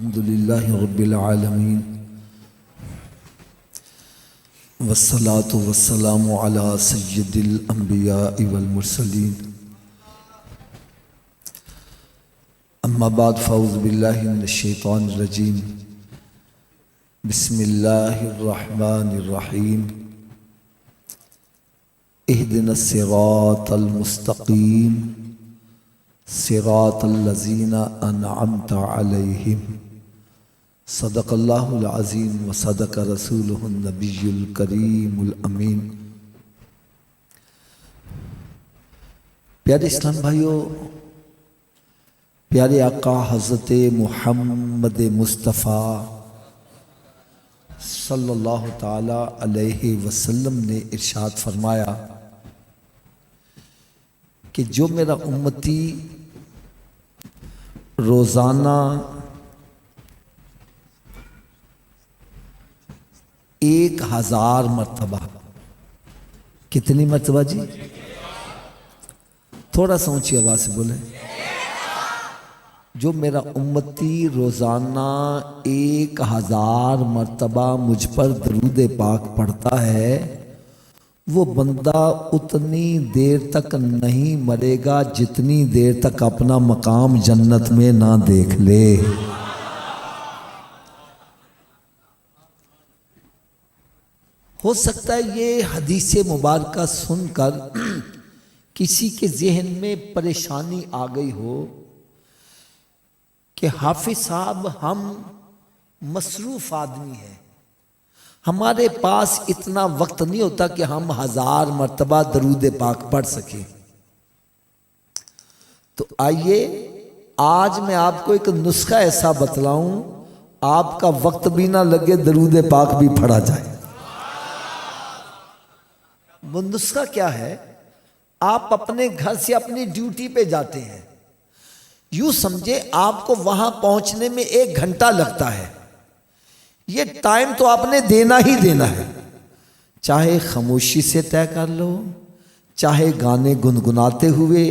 अल्हम्दुलिल्लाहि रब्बिल आलमीन वस्सलातु वस्सलामु अला सय्यिदिल अंबियाइ वल मुरसलीन अम्मा बाद फ़अऊज़ु बिल्लाहि मिनश शैतानिर रजीम बिस्मिल्लाहिर रहमानिर रहीम इहदिनस सिरातल मुस्तक़ीम सिरातल लज़ीना अनअमता अलैहिम सदक़ल्लाहुल अज़ीम व सदक़ रसूलुहुन नबियुल करीमुल अमीन। प्यारे इस्लाम भाइयों, प्यारे आका हज़रत मुहम्मद मुस्तफ़ा सल्लल्लाहु ताला अलैहि वसल्लम ने इरशाद फरमाया कि जो मेरा उम्मती रोज़ाना 1000 मरतबा, कितनी मरतबा जी? थोड़ा सा ऊंची आवाज से बोले। जो मेरा उम्मती रोज़ाना 1000 मरतबा मुझ पर दरूद पाक पढ़ता है, वो बंदा उतनी देर तक नहीं मरेगा जितनी देर तक अपना मकाम जन्नत में ना देख ले। हो सकता है ये हदीस मुबारक सुनकर किसी के जहन में परेशानी आ गई हो कि हाफिज साहब हम मसरूफ आदमी हैं, हमारे पास इतना वक्त नहीं होता कि हम 1000 मरतबा दरूद पाक पढ़ सकें। तो आइए आज मैं आपको एक नुस्खा ऐसा बतलाऊं, आपका वक्त भी ना लगे, दरूद पाक भी पढ़ा जाए। वो नुस्खा क्या है? आप अपने घर से अपनी ड्यूटी पे जाते हैं, यूं समझे आपको वहां पहुंचने में 1 घंटा लगता है। ये टाइम तो आपने देना ही देना है, चाहे खामोशी से तय कर लो, चाहे गाने गुनगुनाते हुए,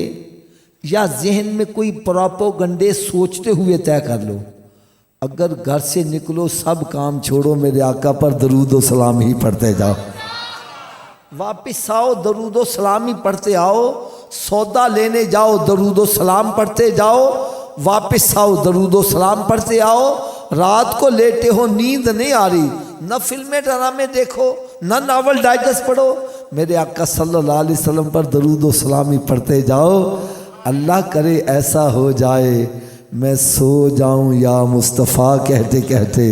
या जहन में कोई प्रोपेगेंडे सोचते हुए तय कर लो। अगर घर से निकलो सब काम छोड़ो, मेरे आका पर दरूद व सलाम ही पढ़ते जाओ। वापिस आओ दरूद व सलाम ही पढ़ते आओ। सौदा लेने जाओ दरूद व सलाम पढ़ते जाओ, वापिस आओ दरूद व सलाम पढ़ते आओ। रात को लेटे हो, नींद नहीं आ रही, न फिल्में ड्रामे देखो, न नावल डाइजेस्ट पढ़ो, मेरे आका सल्लल्लाहु अलैहि वसल्लम पर दरूद व सलाम ही पढ़ते जाओ। अल्लाह करे ऐसा हो जाए मैं सो जाऊं या मुस्तफ़ा कहते कहते।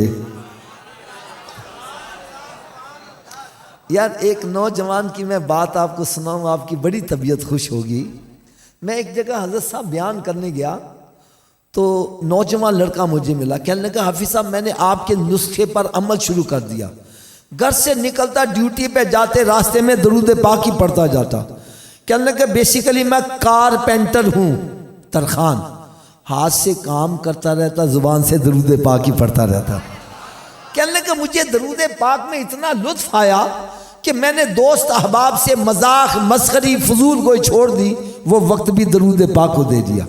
यार एक नौजवान की मैं बात आपको सुनाऊं, आपकी बड़ी तबीयत खुश होगी। मैं एक जगह हज़रत साहब बयान करने गया तो नौजवान लड़का मुझे मिला, कहने लगा हाफिज साहब मैंने आपके नुस्खे पर अमल शुरू कर दिया, घर से निकलता ड्यूटी पे जाते रास्ते में दरूद पाक ही पढ़ता जाता। कहने लगा बेसिकली मैं कारपेंटर हूँ, तरखान, हाथ से काम करता रहता, जुबान से दरूद पाक ही पढ़ता रहता। कहने लगा मुझे दरूद पाक में इतना लुत्फ आया कि मैंने दोस्त अहबाब से मजाक मस्खरी फजूल कोई छोड़ दी, वो वक्त भी दरूद पाक को दे दिया।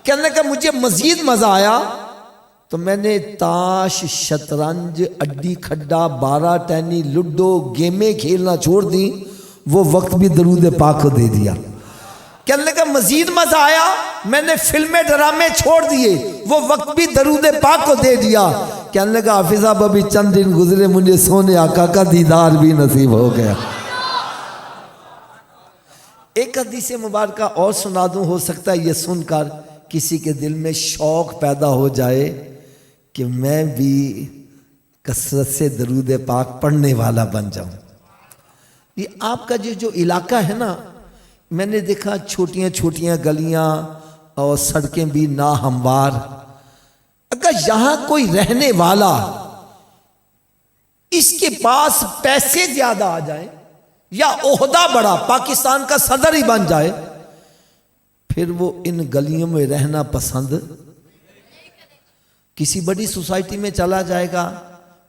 कहने लगा मुझे मजीद मज़ा आया तो मैंने ताश, शतरंज, अड्डी खड्डा, 12 टैनी, लूडो, गेमें खेलना छोड़ दी, वो वक्त भी दरूद पाक को दे दिया। कहने लगा मजीद मज़ा आया, मैंने फिल्में ड्रामे छोड़ दिए, वो वक्त भी दरूद पाक को दे दिया। कहने लगा हाफिज साहब अभी चंद दिन गुजरे, मुझे सोने आका का दीदार भी नसीब हो गया। एक हदीस मुबारक और सुना दूं, हो सकता है ये सुनकर किसी के दिल में शौक पैदा हो जाए कि मैं भी कसरत से दरूद पाक पढ़ने वाला बन जाऊं। ये आपका जो इलाका है ना, मैंने देखा छोटियां छोटियां गलियां और सड़कें भी ना हमवार। अगर यहां कोई रहने वाला इसके पास पैसे ज्यादा आ जाए या ओहदा बड़ा, पाकिस्तान का सदर ही बन जाए, फिर वो इन गलियों में रहना पसंद, किसी बड़ी सोसाइटी में चला जाएगा,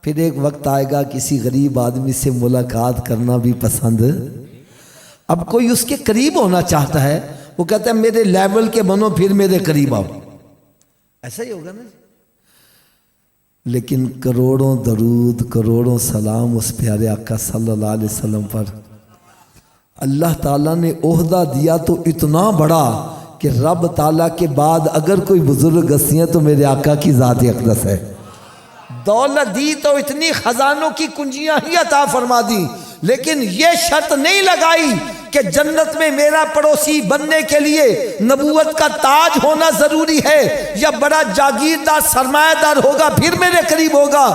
फिर एक वक्त आएगा किसी गरीब आदमी से मुलाकात करना भी पसंद। अब कोई उसके करीब होना चाहता है, वो कहता है मेरे लेवल के बनो फिर मेरे करीब आओ। ऐसा ही होगा ना। लेकिन करोड़ों दरूद करोड़ों सलाम उस प्यारे आका सल्लल्लाहु अलैहि वसल्लम पर। अल्लाह ताला ने ओहदा दिया तो इतना बड़ा कि रब ताला के बाद अगर कोई बुजुर्ग हस्तियाँ तो मेरे आका की ज़ात अक़दस है। दौलत दी तो इतनी खजानों की कुंजियां ही अता फरमा दी, लेकिन ये शर्त नहीं लगाई कि जन्नत में मेरा पड़ोसी बनने के लिए नबूवत का ताज होना जरूरी है या बड़ा जागीरदार सरमायादार होगा फिर मेरे करीब होगा।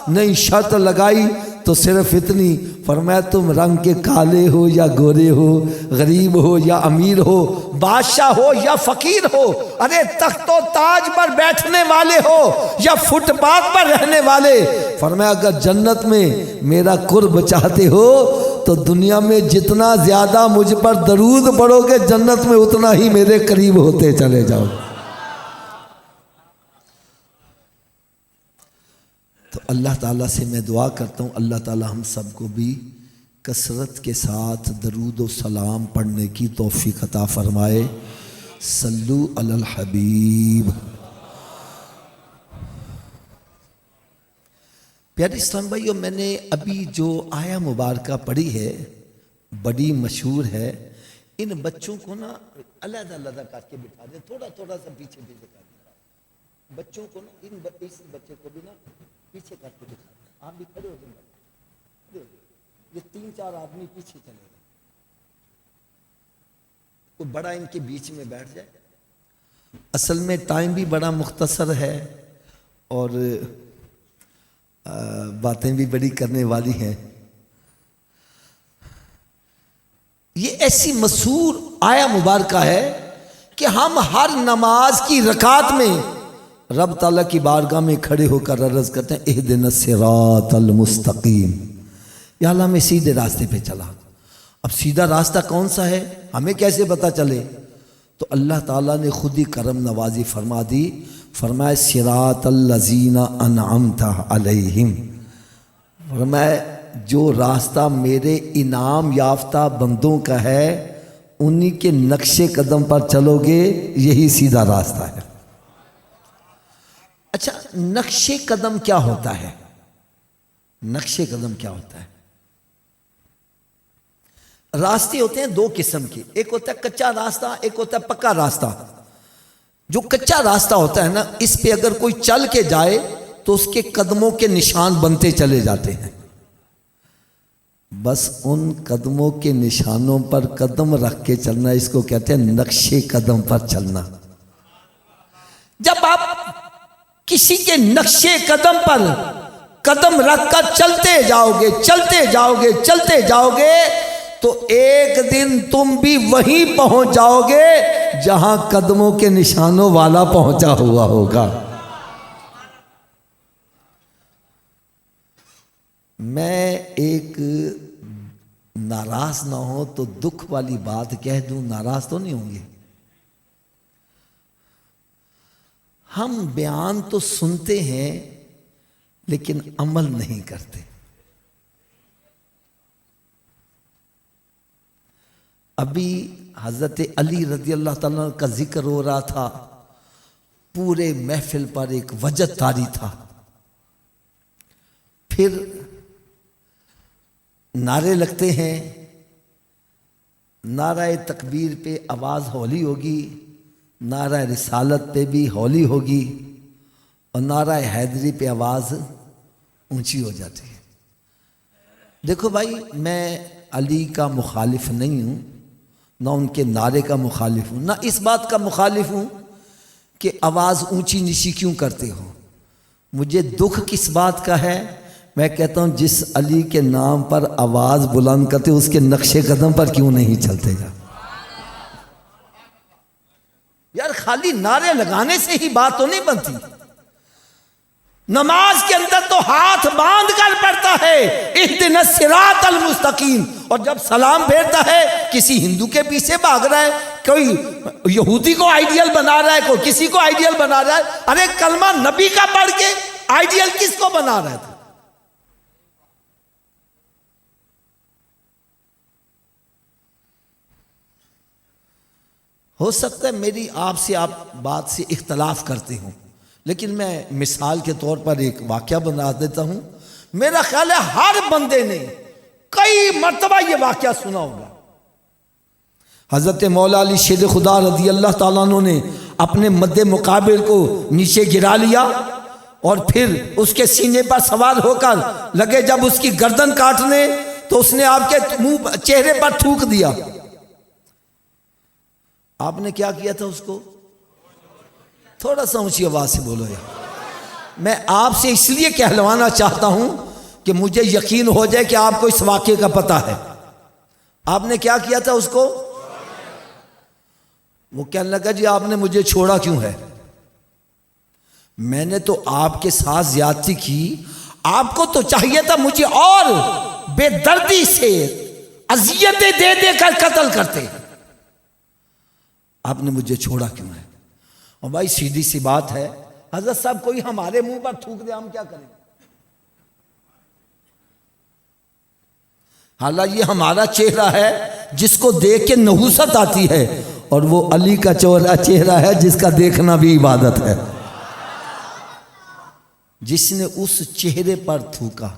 नहीं, शर्त लगाई तो सिर्फ इतनी, फरमाया तुम रंग के काले हो या गोरे हो, गरीब हो या अमीर हो, बादशाह हो या फकीर हो, अरे तख्तो ताज पर बैठने वाले हो या फुटपाथ पर रहने वाले। फरमाया अगर जन्नत में मेरा कुर्ब चाहते हो तो दुनिया में जितना ज्यादा मुझ पर दरूद पढ़ोगे जन्नत में उतना ही मेरे करीब होते चले जाओ। तो अल्लाह ताला से मैं दुआ करता हूँ, अल्लाह ताला हम सबको भी कसरत के साथ दरूद व सलाम पढ़ने की तौफीक अता फरमाए। सल्लु अलल हबीब। प्यारे इस्लाम भाइयों, मैंने अभी जो आया मुबारक पढ़ी है बड़ी मशहूर है। इन बच्चों को ना अलग-अलग करके बिठा दे, थोड़ा थोड़ा सा पीछे पीछे कर दे बच्चों को ना, इस बच्चे को भी ना पीछे करके दिखा दें। आप भी खड़े हो जाए, ये 3-4 आदमी पीछे चले गए, तो बड़ा इनके बीच में बैठ जाए। असल में टाइम भी बड़ा मुख्तसर है और बातें भी बड़ी करने वाली हैं। ये ऐसी मशहूर आया मुबारक है कि हम हर नमाज की रकात में रब ताला की बारगाह में खड़े होकर अर्ज़ करते हैं इहदिनस सिरातल मुस्तकीम, या अल्लाह मैं सीधे रास्ते पे चला। अब सीधा रास्ता कौन सा है हमें कैसे पता चले? तो अल्लाह ताला ने खुद ही करम नवाजी फरमा दी। फरमाया सिरातल लज़ीना अनअमता अलैहिम, फरमाया जो रास्ता मेरे इनाम याफ्ता बंदों का है उन्हीं के नक्शे कदम पर चलोगे, यही सीधा रास्ता है। अच्छा, नक्शे कदम क्या होता है? नक्शे कदम क्या होता है? रास्ते होते हैं 2 किस्म के, एक होता है कच्चा रास्ता, एक होता है पक्का रास्ता। जो कच्चा रास्ता होता है ना, इस पे अगर कोई चल के जाए तो उसके कदमों के निशान बनते चले जाते हैं। बस उन कदमों के निशानों पर कदम रख के चलना, इसको कहते हैं नक्शे कदम पर चलना। जब आप किसी के नक्शे कदम पर कदम रखकर चलते जाओगे चलते जाओगे चलते जाओगे तो एक दिन तुम भी वहीं पहुंच जाओगे जहां कदमों के निशानों वाला पहुंचा हुआ होगा। मैं एक नाराज ना हो तो दुख वाली बात कह दूं, नाराज तो नहीं होंगे? हम बयान तो सुनते हैं लेकिन अमल नहीं करते। अभी हजरत अली रज़ी अल्लाह ताला का जिक्र हो रहा था, पूरे महफिल पर एक वजद तारी था। फिर नारे लगते हैं, नारा तकबीर पे आवाज़ हौली होगी, नारा रिसालत पे भी हौली होगी और नारा हैदरी पे आवाज़ ऊंची हो जाती है। देखो भाई, मैं अली का मुखालिफ नहीं हूँ, ना उनके नारे का मुखालिफ हूँ, ना इस बात का मुखालिफ हूँ कि आवाज़ ऊंची नीची क्यों करते हो। मुझे दुख किस बात का है? मैं कहता हूँ जिस अली के नाम पर आवाज़ बुलंद करते उसके नक्शे कदम पर क्यों नहीं चलते यार। खाली नारे लगाने से ही बात तो नहीं बनती। नमाज के अंदर तो हाथ बांध कर पड़ता है इहदिनस सिरातल मुस्तकीम, और जब सलाम फेरता है किसी हिंदू के पीछे भाग रहा है, कोई यहूदी को आइडियल बना रहा है, कोई किसी को आइडियल बना रहा है। अरे कलमा नबी का पढ़ के आइडियल किसको बना रहा था? हो सकता है मेरी आपसे आप बात से इख्तलाफ करते हो, लेकिन मैं मिसाल के तौर पर एक वाक़या बना देता हूं। मेरा ख्याल है हर बंदे ने कई मर्तबा ये वाक़या सुना होगा। हजरत मौला अली शेर खुदा रज़ी अल्लाह ताला अन्हु ने अपने मद्दे मुकाबिल को नीचे गिरा लिया और फिर उसके सीने पर सवार होकर लगे जब उसकी गर्दन काटने, तो उसने आपके मुंह चेहरे पर थूक दिया। आपने क्या किया था उसको? थोड़ा सा ऊंची आवाज से बोलो यार। मैं आपसे इसलिए कहलवाना चाहता हूं कि मुझे यकीन हो जाए कि आपको इस वाक्य का पता है। आपने क्या किया था उसको? वो कहने लगा जी आपने मुझे छोड़ा क्यों है? मैंने तो आपके साथ ज्यादती की, आपको तो चाहिए था मुझे और बेदर्दी से अजियतें दे देकर कत्ल करते, आपने मुझे छोड़ा क्यों है? और भाई सीधी सी बात है, हजरत साहब कोई हमारे मुंह पर थूक दे हम क्या करें? हालांकि ये हमारा चेहरा है जिसको देख के नहुसत आती है, और वो अली का चेहरा है जिसका देखना भी इबादत है। जिसने उस चेहरे पर थूका,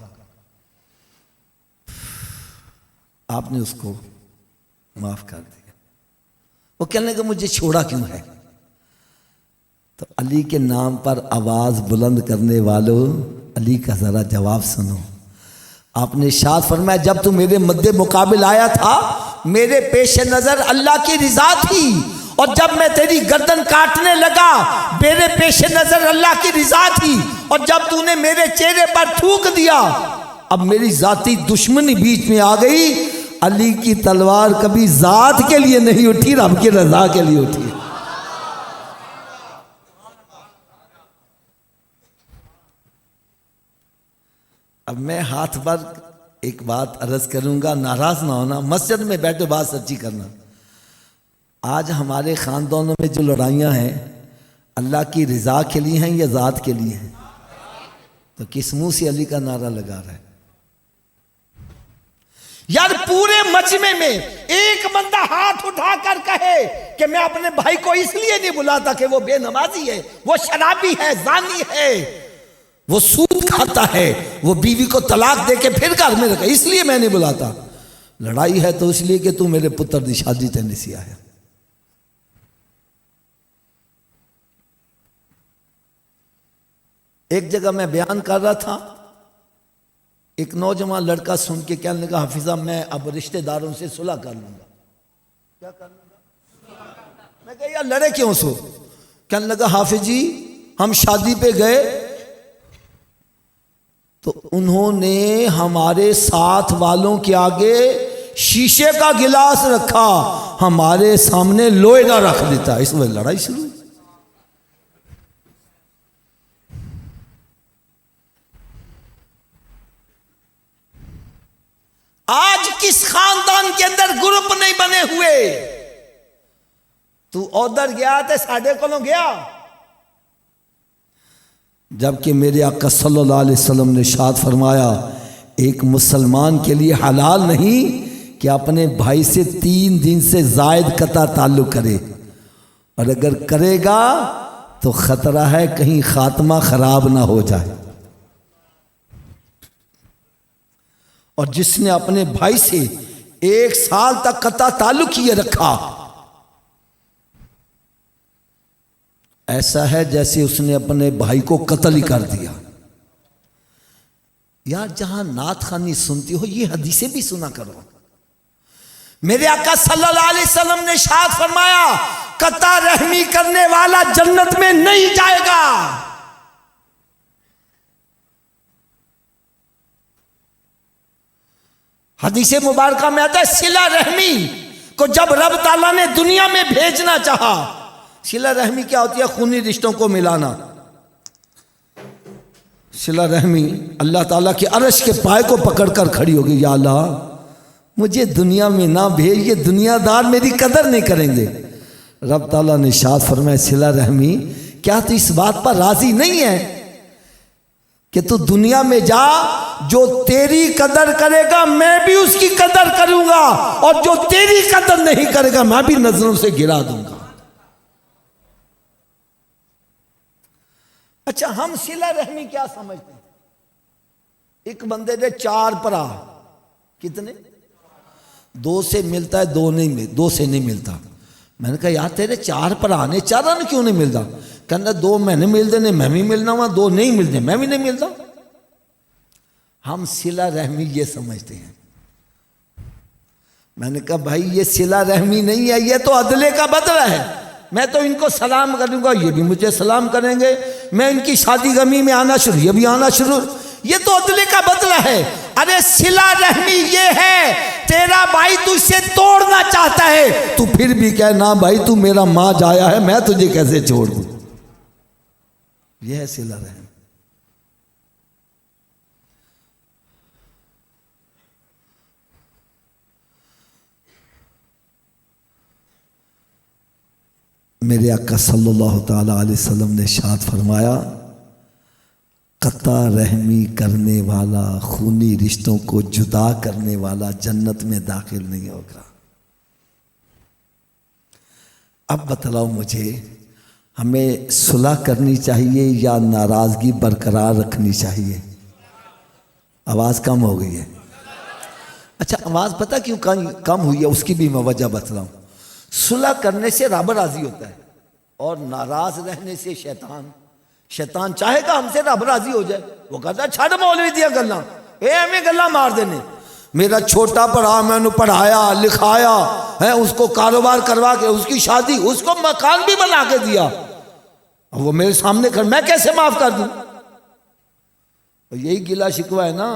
आपने उसको माफ कर दिया। वो कहने लगा मुझे छोड़ा क्यों है? तो अली के नाम पर आवाज बुलंद करने वालों, अली का जरा जवाब सुनो। आपने इरशाद फरमाया जब तू मेरे मद्दे मुकाबिल आया था, मेरे पेश नजर अल्लाह की रिजा थी, और जब मैं तेरी गर्दन काटने लगा मेरे पेश नजर अल्लाह की रिजा थी, और जब तूने मेरे चेहरे पर थूक दिया, अब मेरी जाती दुश्मनी बीच में आ गई। अली की तलवार कभी जात के लिए नहीं उठी, रब की रजा के लिए उठी। अब मैं हाथ पर एक बात अर्ज करूंगा, नाराज ना होना, मस्जिद में बैठे बात सच्ची करना। आज हमारे खानदानों में जो लड़ाइयाँ हैं अल्लाह की रजा के लिए हैं या ज़ात के लिए हैं? तो किस मुंह से अली का नारा लगा रहा है? यार पूरे मजमे में एक बंदा हाथ उठाकर कहे कि मैं अपने भाई को इसलिए नहीं बुलाता कि वो बेनमाजी है, वो शराबी है, जानी है, वो सूद खाता है, वो बीवी को तलाक दे के फिर घर में रखा, इसलिए मैं नहीं बुलाता। लड़ाई है तो इसलिए कि तू मेरे पुत्र की शादी तेने सिया है। एक जगह मैं बयान कर रहा था, एक नौजवान लड़का सुन के कहने लगा हाफिजा मैं अब रिश्तेदारों से सुलह कर लूंगा। क्या कर लूंगा? मैं कहा यार लड़े क्यों सो? कहने लगा हाफिज जी हम शादी पे गए तो उन्होंने हमारे साथ वालों के आगे शीशे का गिलास रखा, हमारे सामने लोहे का रख देता, इस वजह लड़ाई शुरू। आज किस खानदान के अंदर ग्रुप नहीं बने हुए? तू उधर गया तो साढ़े को गया, जबकि मेरे आका सल्लल्लाहु अलैहि वसल्लम ने इरशाद फरमाया एक मुसलमान के लिए हलाल नहीं कि अपने भाई से 3 दिन से जायद कता ताल्लुक करे, और अगर करेगा तो खतरा है कहीं खात्मा खराब ना हो जाए। और जिसने अपने भाई से 1 साल तक कता ताल्लुक किए रखा, ऐसा है जैसे उसने अपने भाई को कत्ल ही कर दिया। यार जहां नात खानी सुनती हो ये हदीसें भी सुना करो। मेरे आका सल्लल्लाहु अलैहि वसल्लम ने इरशाद फरमाया कता रहमी करने वाला जन्नत में नहीं जाएगा। हदीसे मुबारका में आता है सिला रहमी को जब रब ताला ने दुनिया में भेजना चाहा, सिला रहमी क्या होती है? खूनी रिश्तों को मिलाना। सिला रहमी अल्लाह ताला के अर्श के पाए को पकड़कर खड़ी होगी, या अल्लाह मुझे दुनिया में ना भेज, ये दुनियादार मेरी कदर नहीं करेंगे। रब ताला ने इरशाद फरमाया सिला रहमी क्या तू इस बात पर राजी नहीं है कि तू दुनिया में जा, जो तेरी कदर करेगा मैं भी उसकी कदर करूंगा, और जो तेरी कदर नहीं करेगा मैं भी नजरों से गिरा दूंगा। अच्छा, हम सिला रहमी क्या समझते हैं? एक बंदे ने 4 भरा, कितने? 2 से मिलता है, 2 से नहीं मिलता। मैंने कहा यार तेरे 4 भरा ने, 4 क्यों नहीं मिलता? कहना 2 मैंने मिलते ने, मैं भी मिलना वहां, 2 नहीं मिलते, मैं भी नहीं मिलता। हम सिला रहमी ये समझते हैं। मैंने कहा भाई ये सिला रहमी नहीं है, ये तो अदले का बदला है। मैं तो इनको सलाम करूंगा, ये भी मुझे सलाम करेंगे। मैं इनकी शादी गमी में आना शुरू, ये भी आना शुरू, ये तो अदले का बदला है। अरे सिला रहमी ये है, तेरा भाई तुझसे तोड़ना चाहता है, तू फिर भी कह ना भाई तू मेरा मां जाया है, मैं तुझे कैसे छोड़ दूं। यह है सिला रहमी। मेरे आका सल्लल्लाहु ताला अलैहि वसल्लम ने इरशाद फरमाया, कता रहमी करने वाला, खूनी रिश्तों को जुदा करने वाला जन्नत में दाखिल नहीं होगा। अब बतलाओ मुझे, हमें सुलह करनी चाहिए या नाराजगी बरकरार रखनी चाहिए? आवाज़ कम हो गई है। अच्छा, आवाज़ पता क्यों कम हुई है, उसकी भी मैं वजह बतलाऊं। सुलह करने से रब राजी होता है, और नाराज रहने से शैतान चाहेगा हमसे रब राजी हो जाए। वो कहता है छड़ मौलवी दिया गल्ला, एवें गल्ला मार देने। मेरा छोटा भरा, मैंने पढ़ाया लिखाया है, उसको कारोबार करवा के उसकी शादी, उसको मकान भी बना के दिया, वो मेरे सामने कर, मैं कैसे माफ कर दूं? यही गिला शिकवा है ना।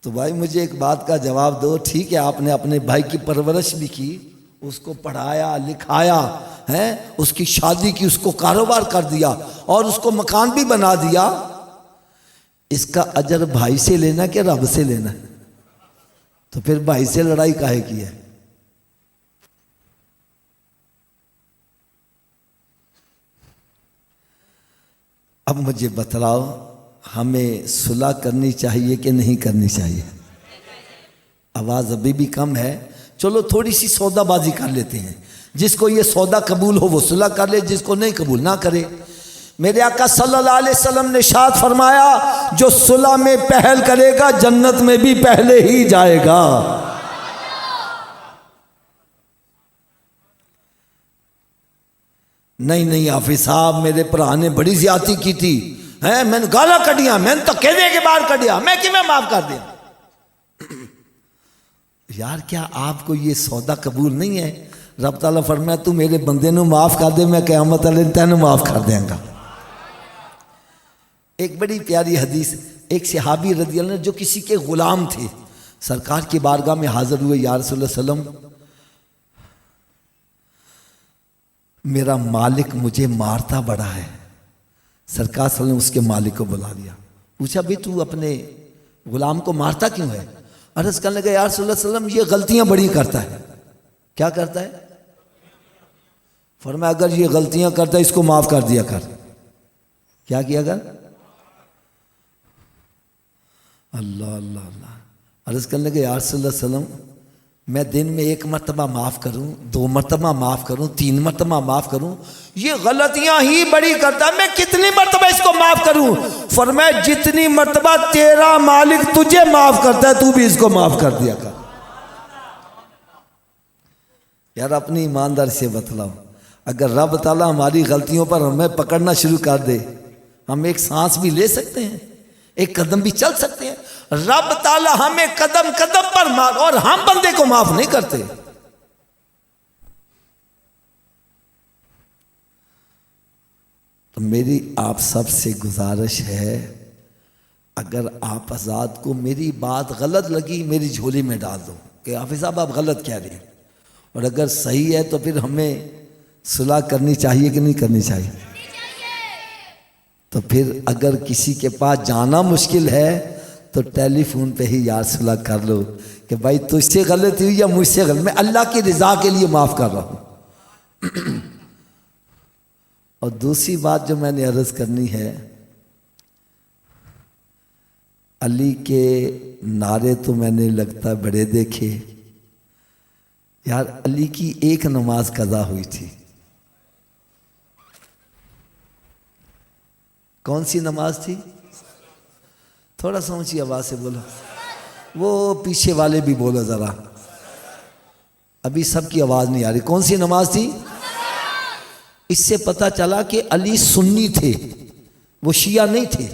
तो भाई मुझे एक बात का जवाब दो, ठीक है आपने अपने भाई की परवरिश भी की, उसको पढ़ाया लिखाया है, उसकी शादी की, उसको कारोबार कर दिया और उसको मकान भी बना दिया, इसका अजर भाई से लेना कि रब से लेना? तो फिर भाई से लड़ाई काहे की है? अब मुझे बतलाओ, हमें सुलह करनी चाहिए कि नहीं करनी चाहिए? आवाज अभी भी कम है। चलो थोड़ी सी सौदाबाजी कर लेते हैं, जिसको ये सौदा कबूल हो वो सुलह कर ले, जिसको नहीं कबूल ना करे। मेरे आका सल्लल्लाहु अलैहि वसल्लम ने इरशाद फरमाया, जो सुलह में पहल करेगा जन्नत में भी पहले ही जाएगा। नहीं हाफिज साहब, मेरे भरा ने बड़ी ज्यादती की थी, है मैंने गाला कढ़िया, मैंने तो कहने के बाहर कढ़िया, मैं कि मैं माफ कर दिया। यार क्या आपको ये सौदा कबूल नहीं है? रब ताला फरमाया तू मेरे बंदे नू माफ कर दे, मैं क़यामत वाले दिन तेनू माफ कर देंगा। एक बड़ी प्यारी हदीस, एक सहाबी रज़ी अल्लाह जो किसी के गुलाम थे, सरकार की बारगाह में हाजिर हुए, या रसूल सल्लम मेरा मालिक मुझे मारता बड़ा है। सरकार सल्लम ने उसके मालिक को बुला लिया, पूछा भाई तू अपने गुलाम को मारता क्यों है? अर्ज़ करने लगा, या रसूल सल्लम ये गलतियां बड़ी करता है। क्या करता है? फरमाया अगर ये गलतियां करता है इसको माफ कर दिया कर। क्या किया कर? अल्लाह अल्लाह अल्लाह। अर्ज़ करने लगे, या रसूल सल्लम मैं दिन में 1 मरतबा माफ़ करूं, 2 मरतबा माफ़ करूं, 3 मरतबा माफ़ करूं, ये गलतियां ही बड़ी करता है, मैं कितनी मरतबा इसको माफ़ करूं? फरमाया जितनी मरतबा तेरा मालिक तुझे माफ़ करता है तू भी इसको माफ़ कर दिया कर। यार अपनी ईमानदारी से बतलाओ, अगर रब ताला हमारी गलतियों पर हमें पकड़ना शुरू कर दे, हम एक सांस भी ले सकते हैं, एक कदम भी चल सकते हैं। रब ताला हमें कदम कदम पर मार, और हम बंदे को माफ नहीं करते। तो मेरी आप सब से गुजारिश है, अगर आप आज़ाद को मेरी बात गलत लगी मेरी झोली में डाल दो कि हाफिज साहब आप गलत कह रहे हैं, और अगर सही है तो फिर हमें सुलह करनी चाहिए कि नहीं करनी चाहिए? तो फिर अगर किसी के पास जाना मुश्किल है तो टेलीफोन पे ही यार सुलह कर लो कि भाई तुझसे गलती हुई या मुझसे गलत, मैं अल्लाह की रज़ा के लिए माफ़ कर रहा हूँ। और दूसरी बात जो मैंने अर्ज़ करनी है, अली के नारे तो मैंने लगता बड़े देखे यार। अली की एक नमाज कज़ा हुई थी, कौन सी नमाज थी? थोड़ा सा ऊंची आवाज से बोलो, वो पीछे वाले भी बोलो जरा, अभी सबकी आवाज नहीं आ रही। कौन सी नमाज थी? इससे पता चला कि अली सुन्नी थे, वो शिया नहीं थे,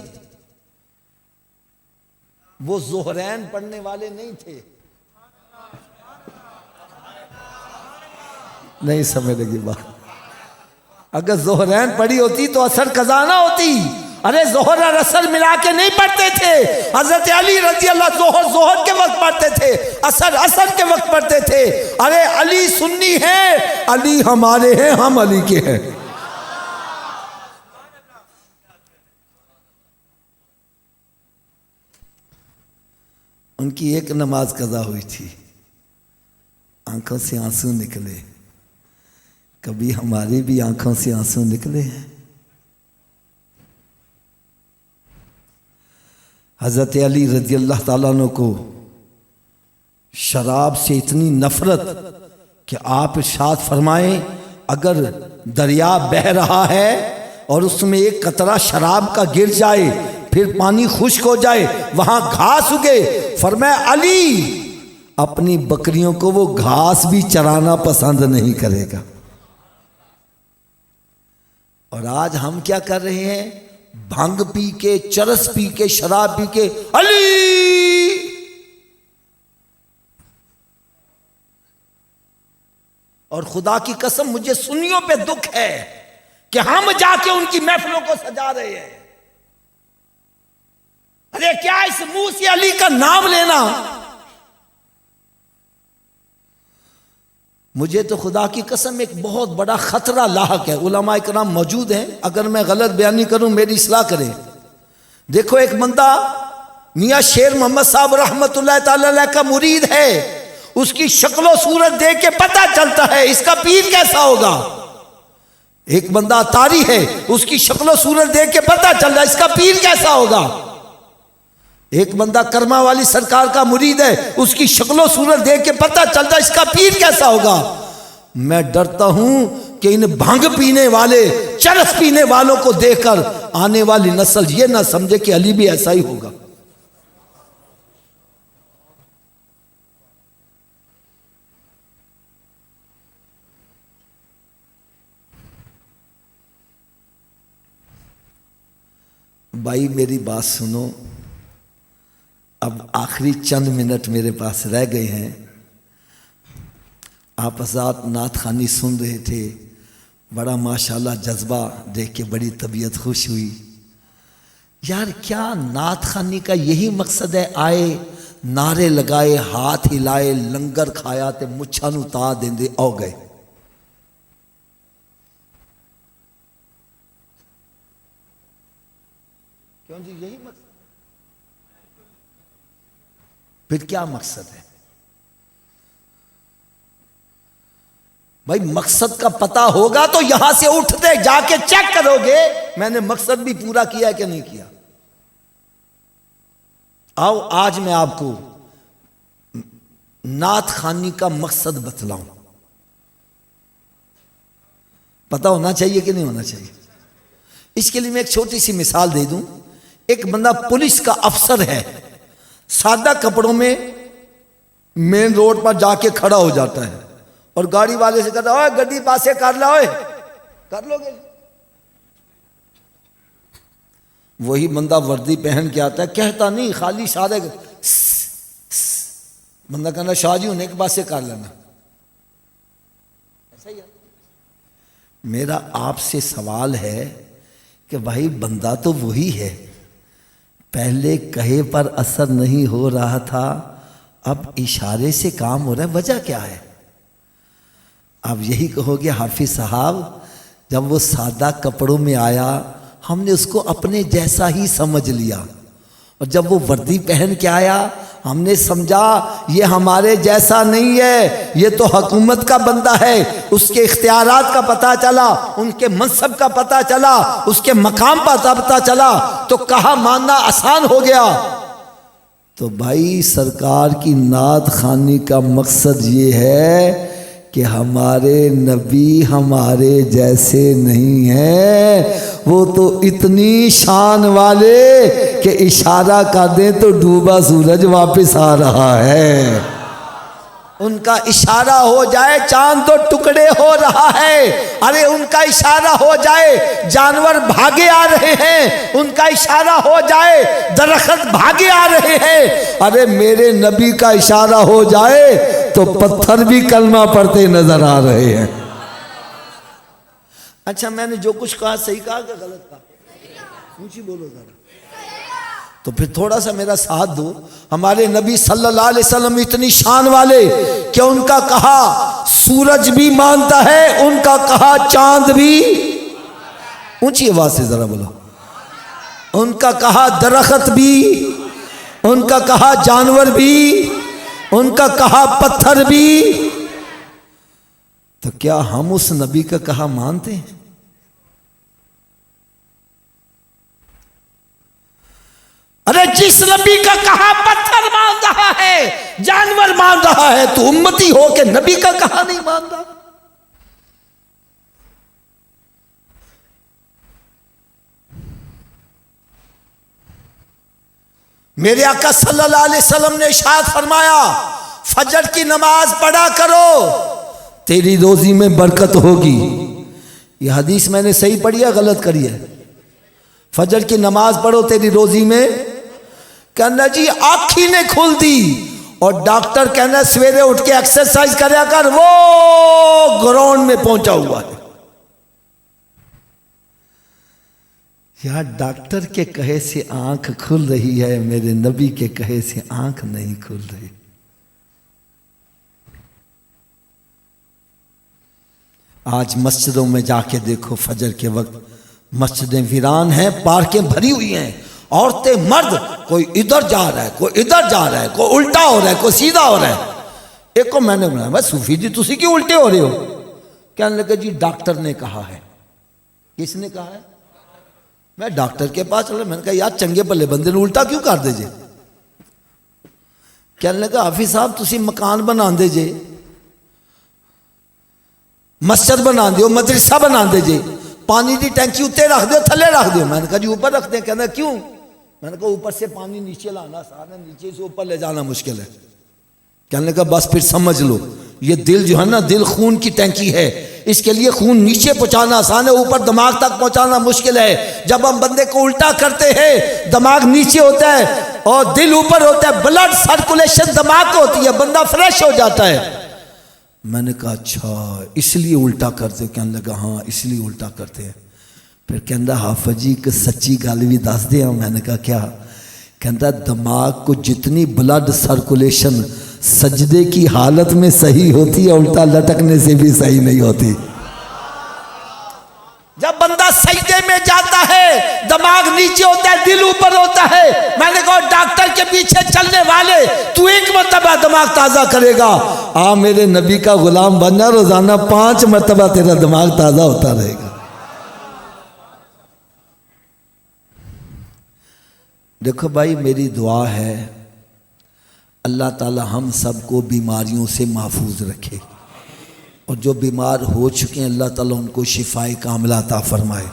वो जोहरैन पढ़ने वाले नहीं थे। नहीं समझ लगी बात। अगर जोहरैन पढ़ी होती तो असर कज़ा ना होती। अरे जोहर और असर मिला के नहीं पढ़ते थे। हजरत अली रजी अल्लाह जोहर जोहर के वक्त पढ़ते थे, असर असर के वक्त पढ़ते थे। अरे अली सुन्नी है, अली हमारे हैं, हम अली के हैं। उनकी एक नमाज कज़ा हुई थी, आंखों से आंसू निकले। कभी हमारी भी आंखों से आंसू निकले हैं। हज़रत अली रज़ी अल्लाह ताला अन्हु को शराब से इतनी नफरत कि आप इरशाद फरमाएं, अगर दरिया बह रहा है और उसमें एक कतरा शराब का गिर जाए, फिर पानी खुश्क हो जाए, वहां घास उगे, फरमाया अली अपनी बकरियों को वो घास भी चराना पसंद नहीं करेगा। और आज हम क्या कर रहे हैं? भांग पी के, चरस पी के, शराब पी के अली। और खुदा की कसम मुझे सुन्नियों पे दुख है कि हम जाके उनकी महफिलों को सजा रहे हैं। अरे क्या इस मुंह से अली का नाम लेना? मुझे तो खुदा की कसम एक बहुत बड़ा खतरा लाहक है। उलमा इकराम मौजूद हैं, अगर मैं गलत बयानी करूं मेरी इस्लाह करें। देखो एक बंदा मियाँ शेर मोहम्मद साहब रहमतुल्लाह ताला अलैह का मुरीद है, उसकी शक्लो सूरत देख के पता चलता है इसका पीर कैसा होगा। एक बंदा अतारी है, उसकी शक्लो सूरत देख के पता चल रहा है इसका पीर कैसा होगा। एक बंदा कर्मा वाली सरकार का मुरीद है, उसकी शक्लो सूरत देख के पता चलता है इसका पीर कैसा होगा। मैं डरता हूं कि इन भांग पीने वाले, चरस पीने वालों को देखकर आने वाली नस्ल ये ना समझे कि अली भी ऐसा ही होगा। भाई मेरी बात सुनो, अब आखिरी चंद मिनट मेरे पास रह गए हैं। आप हज़रात नात खानी सुन रहे थे, बड़ा माशाल्लाह जज्बा देख के बड़ी तबीयत खुश हुई। यार क्या नात खानी का यही मकसद है? आए नारे लगाए, हाथ हिलाए, लंगर खाया ते मुच्छा नू ता देंदे आओ गए। क्यों जी, यही मकसद? फिर क्या मकसद है भाई? मकसद का पता होगा तो यहां से उठते जाके चेक करोगे मैंने मकसद भी पूरा किया है कि नहीं किया। आओ आज मैं आपको नात खानी का मकसद बतलाऊं। पता होना चाहिए कि नहीं होना चाहिए? इसके लिए मैं एक छोटी सी मिसाल दे दूं। एक बंदा पुलिस का अफसर है, सादा कपड़ों में मेन रोड पर जाके खड़ा हो जाता है और गाड़ी वाले से कहता है, ओए गड्डी पासे कर लो, ओए कर लोगे। वही बंदा वर्दी पहन के आता है, कहता नहीं, खाली सादे बंदा कहना शाहजी होने के पासे कर लेना। ऐसा ही है। मेरा आपसे सवाल है कि भाई बंदा तो वही है, पहले कहे पर असर नहीं हो रहा था, अब इशारे से काम हो रहा है, वजह क्या है? आप यही कहोगे हाफिज साहब जब वो सादा कपड़ों में आया हमने उसको अपने जैसा ही समझ लिया, और जब वो वर्दी पहन के आया हमने समझा ये हमारे जैसा नहीं है, ये तो हुकूमत का बंदा है। उसके इख्तियारात का पता चला, उनके मनसब का पता चला, उसके मकाम का पता चला, तो कहा मानना आसान हो गया। तो भाई सरकार की नात खानी का मकसद ये है कि हमारे नबी हमारे जैसे नहीं हैं, वो तो इतनी शान वाले कि इशारा कर दें तो डूबा सूरज वापस आ रहा है। उनका इशारा हो जाए चांद तो टुकड़े हो रहा है। अरे उनका इशारा हो जाए जानवर भागे आ रहे हैं, उनका इशारा हो जाए दरख्त भागे आ रहे हैं। अरे मेरे नबी का इशारा हो जाए तो पत्थर भी कलमा पढ़ते नजर आ रहे हैं। अच्छा, मैंने जो कुछ कहा सही कहा कि गलत कहा? ऊंची बोलो जरा, तो फिर थोड़ा सा मेरा साथ दो। हमारे नबी सल्लल्लाहु अलैहि वसल्लम इतनी शान वाले कि उनका कहा सूरज भी मानता है, उनका कहा चांद भी, ऊंची आवाज से जरा बोलो, उनका कहा दरख्त भी, उनका कहा जानवर भी, उनका कहा पत्थर भी। तो क्या हम उस नबी का कहा मानते हैं? अरे जिस नबी का कहा पत्थर मान रहा है, जानवर मान रहा है, तो उम्मती हो के नबी का कहा नहीं मान रहा? मेरे आका सल्लल्लाहु अलैहि वसल्लम ने इरशाद फरमाया, फजर की नमाज पढ़ा करो, तेरी रोजी में बरकत होगी। यह हदीस मैंने सही पढ़ी है गलत करी है? फजर की नमाज पढ़ो तेरी रोजी में, कहना जी आँखी ने खुल दी। और डॉक्टर कहना सवेरे उठ के एक्सरसाइज करया कर, वो ग्राउंड में पहुंचा हुआ है। यार डॉक्टर के कहे से आंख खुल रही है, मेरे नबी के कहे से आंख नहीं खुल रही। आज मस्जिदों में जाके देखो, फजर के वक्त मस्जिदें वीरान हैं, पार्कें भरी हुई हैं, औरतें मर्द कोई इधर जा रहा है, कोई इधर जा रहा है, कोई उल्टा हो रहा है, कोई सीधा हो रहा है। एक को मैंने बोला, मैं सूफी जी तुसी क्यों उल्टे हो रहे हो? कहने लगे जी डॉक्टर ने कहा है। किसने कहा है? मैं डॉक्टर के पास चला। मैंने कहा यार चंगे भले बंदे ने उल्टा क्यों कर दीजिए? कहने लगा हाफिज साहब तुसी मकान बना दीजिए, मस्जिद बना दो, मदरसा बना दीजिए, पानी की टैंकी उत्ते रख दो, थले रख दो। मैंने कहा जी ऊपर रखते हैं। कहना क्यों? मैंने कहा ऊपर से पानी नीचे लाना आसान है, नीचे से ऊपर ले जाना मुश्किल है। कहने लगा बस फिर समझ लो, ये दिल जो है ना, दिल खून की टैंकी है, इसके लिए खून नीचे पहुंचाना आसान है, ऊपर दिमाग तक पहुंचाना मुश्किल है। जब हम बंदे को उल्टा करते हैं, दिमाग नीचे होता है और दिल ऊपर होता है, ब्लड सर्कुलेशन दिमाग को होती है, बंदा फ्रेश हो जाता है। मैंने कहा अच्छा इसलिए उल्टा करते? कहने लगा हाँ इसलिए उल्टा करते हैं। फिर कहता हाफिज जी एक सच्ची गल भी दस दिया। मैंने कहा क्या? कहता दिमाग को जितनी ब्लड सर्कुलेशन सजदे की हालत में सही होती है, उल्टा लटकने से भी सही नहीं होती। जब बंदा सजदे में जाता है दिमाग नीचे होता है, दिल ऊपर होता है। मैंने कहा डॉक्टर के पीछे चलने वाले, तू एक मरतबा दिमाग ताज़ा करेगा, आ मेरे नबी का गुलाम बनना, रोजाना 5 मरतबा तेरा दिमाग ताज़ा होता रहेगा। देखो भाई मेरी दुआ है अल्लाह ताला हम सबको बीमारियों से महफूज रखे, और जो बीमार हो चुके हैं अल्लाह ताला उनको शिफाए कामिला अता फरमाए।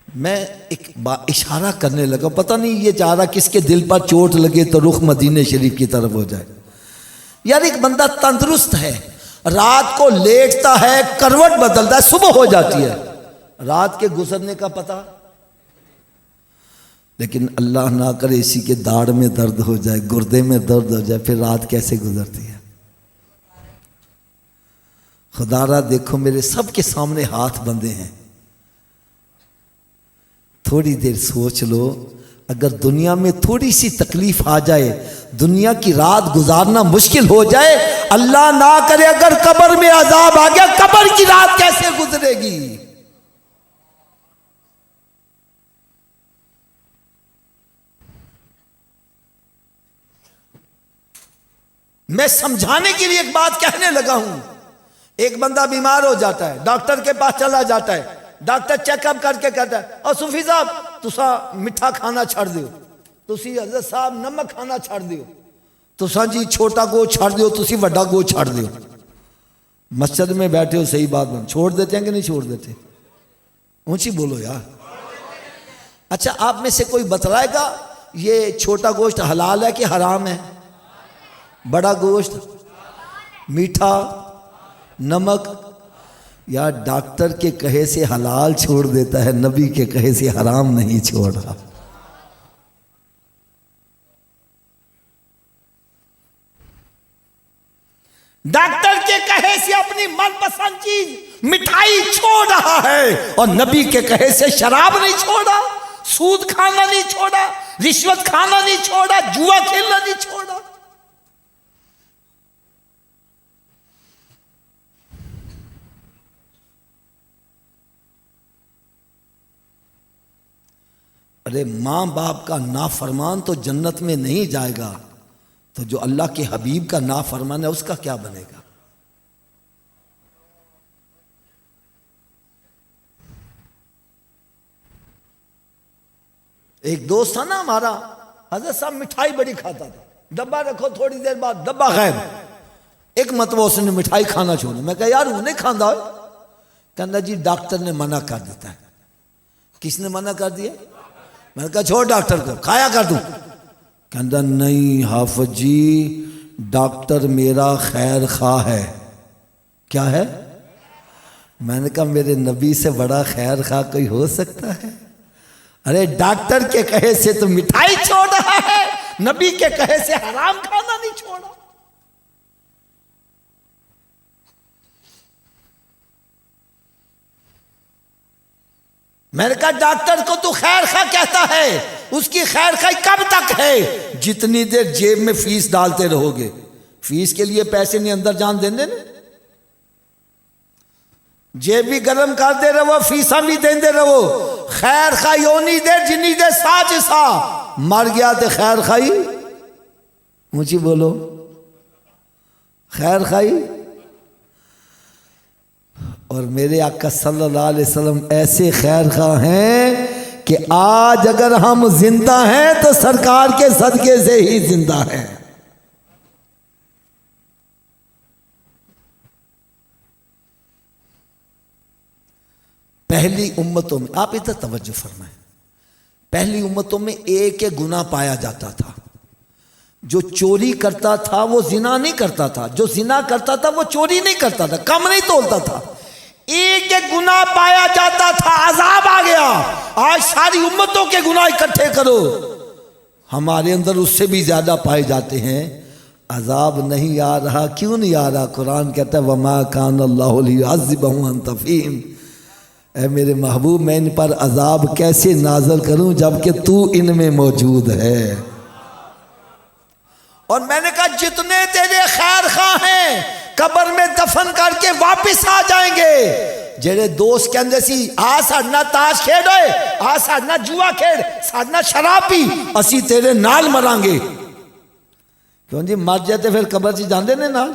मैं एक इशारा करने लगा, पता नहीं ये चाह रहा किसके दिल पर चोट लगे तो रुख मदीने शरीफ की तरफ हो जाए। यार एक बंदा तंदुरुस्त है, रात को लेटता है, करवट बदलता है, सुबह हो जाती है, रात के गुजरने का पता, लेकिन अल्लाह ना करे इसी के दाढ़ में दर्द हो जाए, गुर्दे में दर्द हो जाए, फिर रात कैसे गुजरती है? खुदारा देखो मेरे सबके सामने हाथ बंधे हैं, थोड़ी देर सोच लो, अगर दुनिया में थोड़ी सी तकलीफ आ जाए, दुनिया की रात गुजारना मुश्किल हो जाए, अल्लाह ना करे अगर कब्र में अजाब आ गया, कब्र की रात कैसे गुजरेगी? मैं समझाने के लिए एक बात कहने लगा हूं। एक बंदा बीमार हो जाता है, डॉक्टर के पास चला जाता है, डॉक्टर चेकअप करके कहता है और सूफी साहब तुसा मिठा खाना छड़ दियो, तुसी हज़रत साहब नमक खाना छड़ दियो, तुसा जी छोटा गो छड़ दियो, तुसी वड्डा गो छड़ दियो। मस्जिद में बैठे हो, सही बात बन, छोड़ देते हैं कि नहीं छोड़ देते? ऊंची बोलो यार। अच्छा, आप में से कोई बतलाएगा ये छोटा गोश्त हलाल है कि हराम है? बड़ा गोश्त, मीठा, नमक? या डॉक्टर के कहे से हलाल छोड़ देता है, नबी के कहे से हराम नहीं छोड़ रहा। डॉक्टर के कहे से अपनी मनपसंद चीज मिठाई छोड़ रहा है और नबी के कहे से शराब नहीं छोड़ा, सूद खाना नहीं छोड़ा, रिश्वत खाना नहीं छोड़ा, जुआ खेलना नहीं छोड़ा। अरे मां बाप का नाफरमान तो जन्नत में नहीं जाएगा, तो जो अल्लाह के हबीब का नाफरमान है उसका क्या बनेगा? एक दोस्त था ना हमारा, हजरत साहब मिठाई बड़ी खाता था, डब्बा रखो थोड़ी देर बाद डब्बा गायब। एक मतबा उसने मिठाई खाना छोड़ा। मैं कहा यार उन्हें खांदा है? कहना जी डॉक्टर ने मना कर देता है। किसने मना कर दिया? मैंने कहा छोड़ डॉक्टर को, खाया कर दूं। कहता नहीं हाफिज जी, डॉक्टर मेरा खैर खा है। क्या है? मैंने कहा मेरे नबी से बड़ा खैर खा कोई हो सकता है? अरे डॉक्टर के कहे से तो मिठाई छोड़ रहा है, नबी के कहे से हराम खाना नहीं छोड़ा। मैंने कहा डॉक्टर को तू खैर खा कहता है, उसकी खैर खाई कब तक है? जितनी देर जेब में फीस डालते रहोगे। फीस के लिए पैसे नहीं अंदर जान देंगे ना, जेब भी गर्म करते रहो, फीसा भी देंदे रहो। खैर खाई ओनी देर जिन्नी देर साज सा मर गया तो खैर खाई। मुझे बोलो खैर खाई। और मेरे आका सल्लल्लाहु अलैहि वसल्लम ऐसे खैर खा हैं कि आज अगर हम जिंदा हैं तो सरकार के सदके से ही जिंदा हैं। पहली उम्मतों में, आप इधर तवज्जो फरमाएं, पहली उम्मतों में एक एक गुनाह पाया जाता था। जो चोरी करता था वो जिना नहीं करता था, जो जिना करता था वो चोरी नहीं करता था, कम नहीं तोलता था। एक एक गुनाह पाया जाता था, अजाब आ गया। आज सारी उम्मतों के गुनाह इकट्ठे करो, हमारे अंदर उससे भी ज्यादा पाए जाते हैं। अजाब नहीं आ रहा, क्यों नहीं आ रहा? कुरान कहता है वमा कान अल्लाहु लियुअज़्ज़िबहुम व अंत फ़ीहिम। ऐ मेरे महबूब, मैं इन पर अजाब कैसे नाज़िल करूं जबकि तू इनमें मौजूद है। और मैंने कहा जितने तेरे खैर खा हैं कब्र में दफन करके वापिस आ जाएंगे। जेड़े दोस्त कहते सी आ साडना ताश खेड, आ साडना जुआ खेड, साडना शराब पी, असी तेरे नाल मरांगे। क्यों जी? मर जाते फिर कब्र च जांदे ने नाल।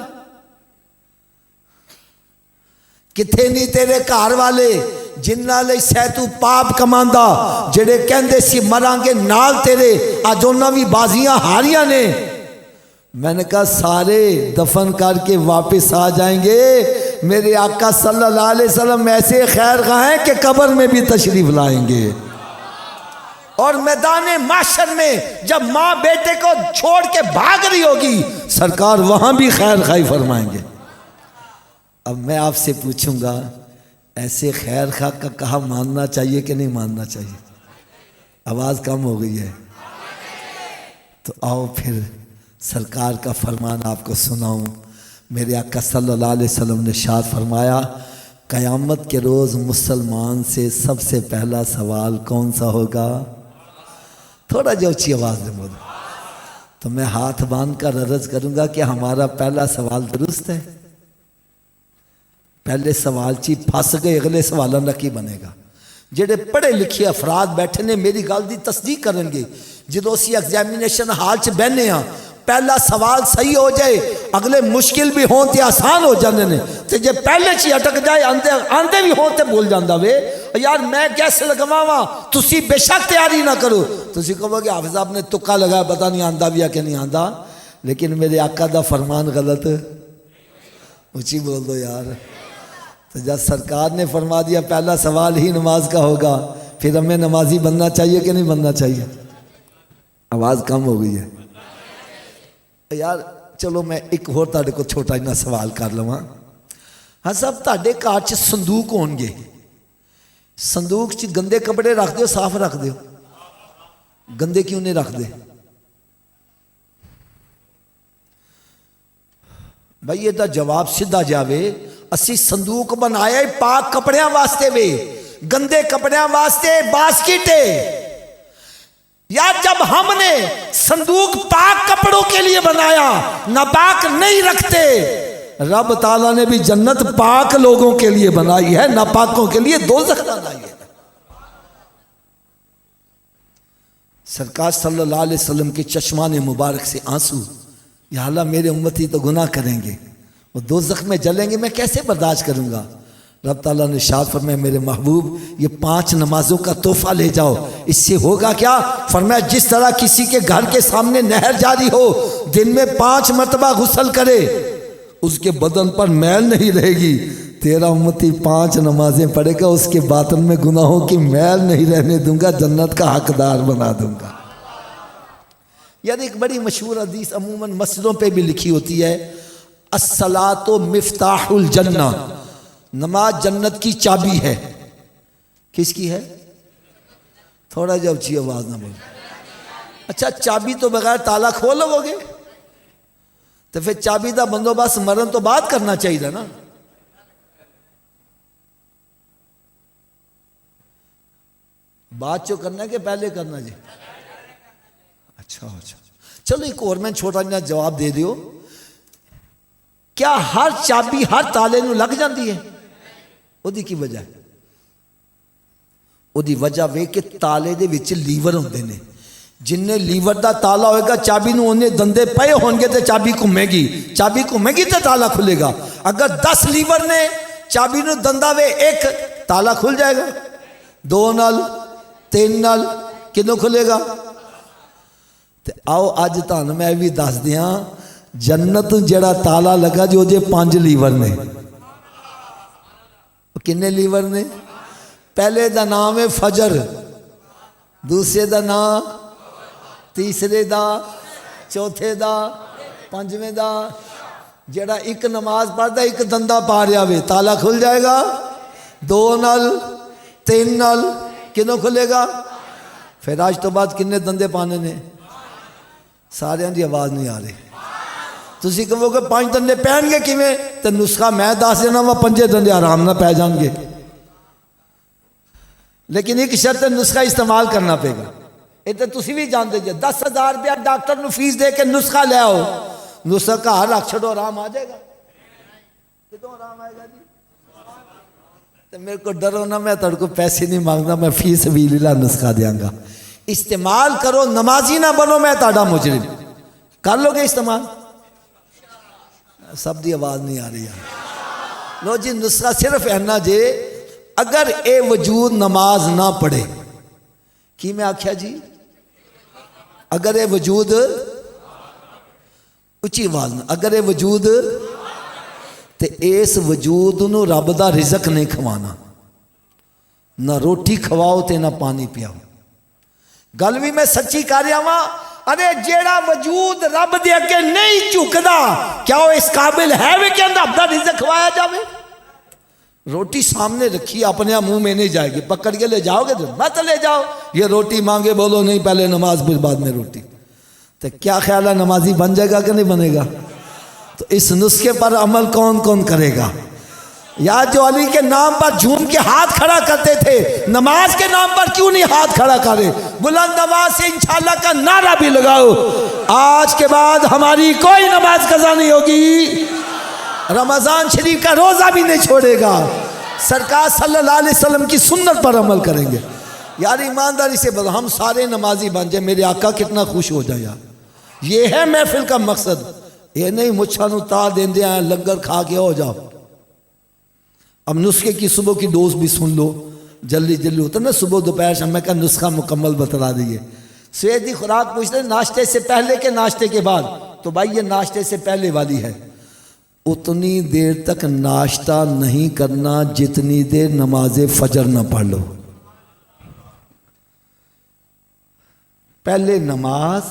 किथे नहीं तेरे घर वाले जिन्ना ले सै तू पाप कमांदा, जेड़े कहते सी मरांगे नाल तेरे, अज उन्हां भी बाजियां हारियां ने। मैंने कहा सारे दफन करके वापस आ जाएंगे। मेरे आका सल्लल्लाहु अलैहि वसल्लम ऐसे खैर खा हैं कि कब्र में भी तशरीफ लाएंगे। और मैदान माशर में जब माँ बेटे को छोड़ के भाग रही होगी, सरकार वहां भी खैर खाई फरमाएंगे। अब मैं आपसे पूछूंगा, ऐसे खैर खा का कहा मानना चाहिए कि नहीं मानना चाहिए? आवाज कम हो गई है तो आओ फिर सरकार का फरमान आपको सुनाऊं। मेरे आका सल्लल्लाहु अलैहि वसल्लम ने इरशाद फरमाया, क़यामत के रोज़ मुसलमान से सबसे पहला सवाल कौन सा होगा? थोड़ा जो ऊँची आवाज़ में बोलो तो मैं हाथ बांध कर अर्ज करूँगा कि हमारा पहला सवाल दुरुस्त है। पहले सवाल ची फस गए, अगले सवालों का की बनेगा? जेडे पढ़े लिखे अफराद बैठे ने मेरी गल की तस्दीक करेंगे। जो असी एग्जामिनेशन हाल च बहने हाँ, पहला सवाल सही हो जाए, अगले मुश्किल भी हों तो आसान हो जाते हैं। तो जे पहले च अटक जाए, आंदे आंदे भी हों तो भूल जाता वे यार मैं कैसे लगवावा। तुसी बेशक तैयारी ना करो, तुसी कहोगे हाफिज साहब ने तुक्का लगाया, पता नहीं आंदा भी है कि नहीं आंदा। लेकिन मेरे आका दा फरमान गलत ऊंची बोल दो यार। तो जब सरकार ने फरमा दिया पहला सवाल ही नमाज का होगा, फिर हमें नमाजी बनना चाहिए कि नहीं बनना चाहिए? आवाज़ कम हो गई है यार। चलो मैं एक होर तुहाडे को छोटा जिहा सवाल कर लवां। हाँ साहब, तुहाडे घर च संदूक होणगे, संदूक च गंदे कपड़े रख दो साफ रख दो? गंदे क्यों नहीं रखते भाई? ਇਹਦਾ जवाब सीधा जावे। असी संदूक बनाया पाक कपड़ियां वास्ते वे, गंदे कपड़ियां वास्ते बास्केट है यार। जब हमने संदूक पाक कपड़ों के लिए बनाया, नापाक नहीं रखते। रब ताला ने भी जन्नत पाक लोगों के लिए बनाई है, नापाकों के लिए दोज़ख बनाई है। सरकार सल्लल्लाहु अलैहि वसल्लम के चश्माने मुबारक से आंसू, या अल्लाह मेरे उम्मती तो गुनाह करेंगे, वो दोज़ख में जलेंगे, मैं कैसे बर्दाश्त करूंगा? रब ताला ने इरशाद फरमाया मेरे महबूब ये 5 नमाजों का तोहफा ले जाओ। इससे होगा क्या? फरमाया जिस तरह किसी के घर के सामने नहर जारी हो, दिन में 5 मरतबा गुस्ल करे, उसके बदन पर मैल नहीं रहेगी। तेरा उम्मती 5 नमाजें पढ़ेगा, उसके बातन में गुनाहों की मैल नहीं रहने दूंगा, जन्नत का हकदार बना दूंगा। यार एक बड़ी मशहूर हदीस अमूमन मस्जिदों पे भी लिखी होती है, अस्सलातो मिफ्ताहुल जन्ना, नमाज जन्नत की चाबी है। किसकी है? थोड़ा जा ऊंची आवाज ना बोलो। अच्छा, चाबी तो बगैर ताला खोल लोगे? तो फिर चाबी का बंदोबस्त मरण तो बाद करना चाहिए ना। बाद चो करना है कि पहले करना जी? अच्छा, चलो एक और मैं छोटा जिहा जवाब दे दियो। क्या हर चाबी हर ताले नूं लग जाती है? ਉਹਦੀ की वजह है? ਉਹਦੀ वजह वे कि ताले दे विच लीवर होंदे ने, जिन्ने लीवर का ताला होएगा चाबी नूं उन्ने दंदे पए होणगे ते चाबी घूमेगी, चाबी घूमेगी तो ताला खुलेगा। अगर 10 लीवर ने चाबी नूं दंदा वे एक, ताला खुल जाएगा। 2 नाल 3 नाल किदों खुलेगा? ते आओ अज तुहानूं मैं भी दस दियां, जन्नत जड़ा ताला लगा जो 5 लीवर ने। किन्ने लीवर ने? पहले दा नाम है फजर, दूसरे दा नाम, तीसरे दा, चौथे दा, पंजवें दा। जड़ा एक नमाज पढ़ता एक दंदा पा रहा वे, ताला खुल जाएगा। 2 नाल 3 नाल किनों खुलेगा? फिर आज तो बाद किन्ने दंदे पाने ने? सारियां दी आवाज़ नहीं आ रही। तुसी कहोगे 5 दंदे पैणगे किवें? तो नुस्खा मैं दस देना वा, 5 दंदे आराम ना पै जाएंगे। लेकिन एक शर्त नुस्खा इस्तेमाल करना पेगा। ये तो तुसी भी जानते जे 10,000 रुपया डॉक्टर नूं फीस दे के नुस्खा ले आओ, नुस्खा घर रख छड़ो, आराम आ जाएगा। कितों आराम आएगा जी? तो मेरे को डरो ना, मैं तेरे को पैसे नहीं मांगता, मैं फीस भी लीला नुस्खा देंगा। इस्तेमाल करो, नमाजी ना बनो, मैं ताड़ा मुजरिम। कर लोगे इस्तेमाल? सब दी आवाज़ नहीं आ रही है। लो जी, नुस्खा सिर्फ इन्ना जे, अगर ए वजूद नमाज ना पढ़े, कि मैं आख्या जी, अगर ए वजूद, उच्ची आवाज ना, अगर ए वजूद, तो इस वजूद नूं रब दा रिज़क नहीं खवाना, ना रोटी खवाओ ते ना पानी पियाओ। गल भी मैं सच्ची कर रहा वां। अरे जेड़ा वजूद रब दे अगे नहीं झुकदा, क्या वो इस काबिल है वे कि रब दा रिज़क खवाया जावे? रोटी सामने रखी, अपने मुंह में नहीं जाएगी, पकड़ के ले जाओगे तो मत ले जाओ। ये रोटी मांगे, बोलो नहीं पहले नमाज फिर बाद में रोटी। तो क्या ख्याल है, नमाजी बन जाएगा कि नहीं बनेगा? तो इस नुस्खे पर अमल कौन कौन करेगा? या जो अली के नाम पर झूम के हाथ खड़ा करते थे, नमाज के नाम पर क्यों नहीं हाथ खड़ा करे? बुलंद आवाज से इंशाल्लाह का नारा भी लगाओ। आज के बाद हमारी कोई नमाज कज़ा नहीं होगी, रमज़ान शरीफ का रोज़ा भी नहीं छोड़ेगा, सरकार सल्लल्लाहु अलैहि वसल्लम की सुन्नत पर अमल करेंगे। यार ईमानदारी से बताओ, हम सारे नमाजी बन जाए, मेरे आका कितना खुश हो जाए। यार ये है महफिल का मकसद, ये नहीं मुच्छा नूं ता देंदे आए लंगर खा के हो जाओ। अब नुस्खे की सुबह की डोज भी सुन लो, जल्दी जल्दी होता ना, सुबह दोपहर शाम। मैं का नुस्खा मुकम्मल बतला दिए। सवेर की खुराक पूछते नाश्ते से पहले के नाश्ते के बाद? तो भाई ये नाश्ते से पहले वाली है। उतनी देर तक नाश्ता नहीं करना जितनी देर नमाज फजर न पढ़ लो। पहले नमाज